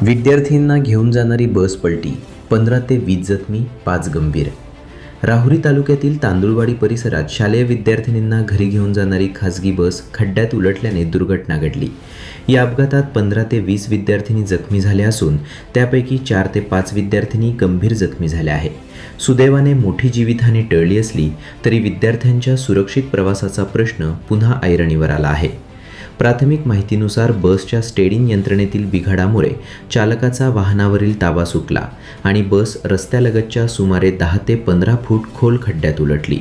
विद्यार्थ्यांना घेऊन जाणारी बस पलटी, 15 ते 20 जखमी, 5 गंभीर. राहुरी तालुक्यातील तांदुळवाडी परिसरात शालेय विद्यार्थिनींना घरी घेऊन जाणारी खासगी बस खड्ड्यात उलटल्याने दुर्घटना घडली. या अपघातात 15 ते 20 विद्यार्थिनी जखमी झाले असून त्यापैकी 4 ते 5 विद्यार्थिनी गंभीर जखमी झाल्या आहेत. सुदैवाने मोठी जीवितहानी टळली असली तरी विद्यार्थ्यांच्या सुरक्षित प्रवासाचा प्रश्न पुन्हा ऐरणीवर आला आहे. प्राथमिक माहितीनुसार बसच्या स्टेअरिंग यंत्रणेतील बिघाडामुळे चालकाचा वाहनावरील ताबा सुटला आणि बस रस्त्यालगतच्या सुमारे 10 ते 15 फूट खोल खड्ड्यात उलटली.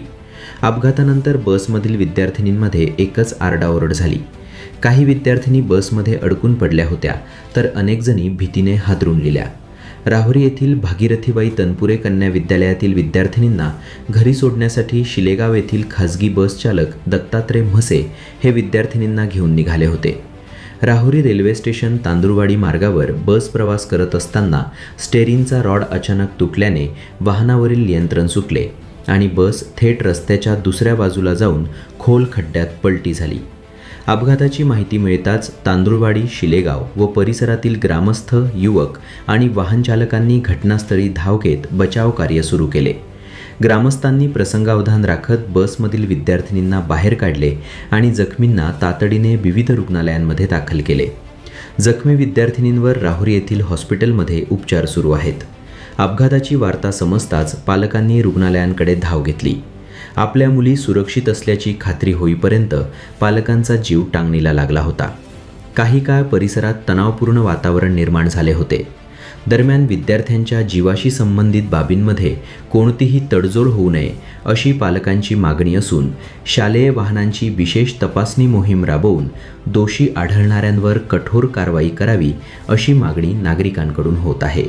अपघातानंतर बसमधील विद्यार्थिनींमध्ये एकच आरडाओरड झाली. काही विद्यार्थिनी बसमध्ये अडकून पडल्या होत्या तर अनेक जणी भीतीने हादरून गेल्या. राहुरी येथील भागीरथीबाई तनपुरे कन्या विद्यालयातील विद्यार्थिनींना घरी सोडण्यासाठी शिलेगाव येथील खासगी बस चालक दत्तात्रय म्हसे हे विद्यार्थिनींना घेऊन निघाले होते. राहुरी रेल्वे स्टेशन तांदुळवाडी मार्गावर बस प्रवास करत असताना स्टेअरिंगचा रॉड अचानक तुटल्याने वाहनावरील नियंत्रण सुटले आणि बस थेट रस्त्याच्या दुसऱ्या बाजूला जाऊन खोल खड्ड्यात पलटी झाली. अपघाताची माहिती मिळताच तांदुळवाडी, शिलेगाव व परिसरातील ग्रामस्थ, युवक आणि वाहन चालकांनी घटनास्थळी धाव घेत बचाव कार्य सुरू केले. ग्रामस्थांनी प्रसंगावधान राखत बसमधील विद्यार्थिनींना बाहेर काढले आणि जखमींना तातडीने विविध रुग्णालयांमध्ये दाखल केले. जखमी विद्यार्थिनींवर राहुरी येथील हॉस्पिटलमध्ये उपचार सुरू आहेत. अपघाताची वार्ता समजताच पालकांनी रुग्णालयांकडे धाव घेतली. आपल्या मुली सुरक्षित असल्याची खात्री होईपर्यंत पालकांचा जीव टांगणीला लागला होता. काही काळ परिसरात तणावपूर्ण वातावरण निर्माण झाले होते. दरम्यान विद्यार्थ्यांच्या जीवाशी संबंधित बाबींमध्ये कोणतीही तडजोड होऊ नये अशी पालकांची मागणी असून शालेय वाहनांची विशेष तपासणी मोहीम राबवून दोषी आढळणाऱ्यांवर कठोर कारवाई करावी अशी मागणी नागरिकांकडून होत आहे.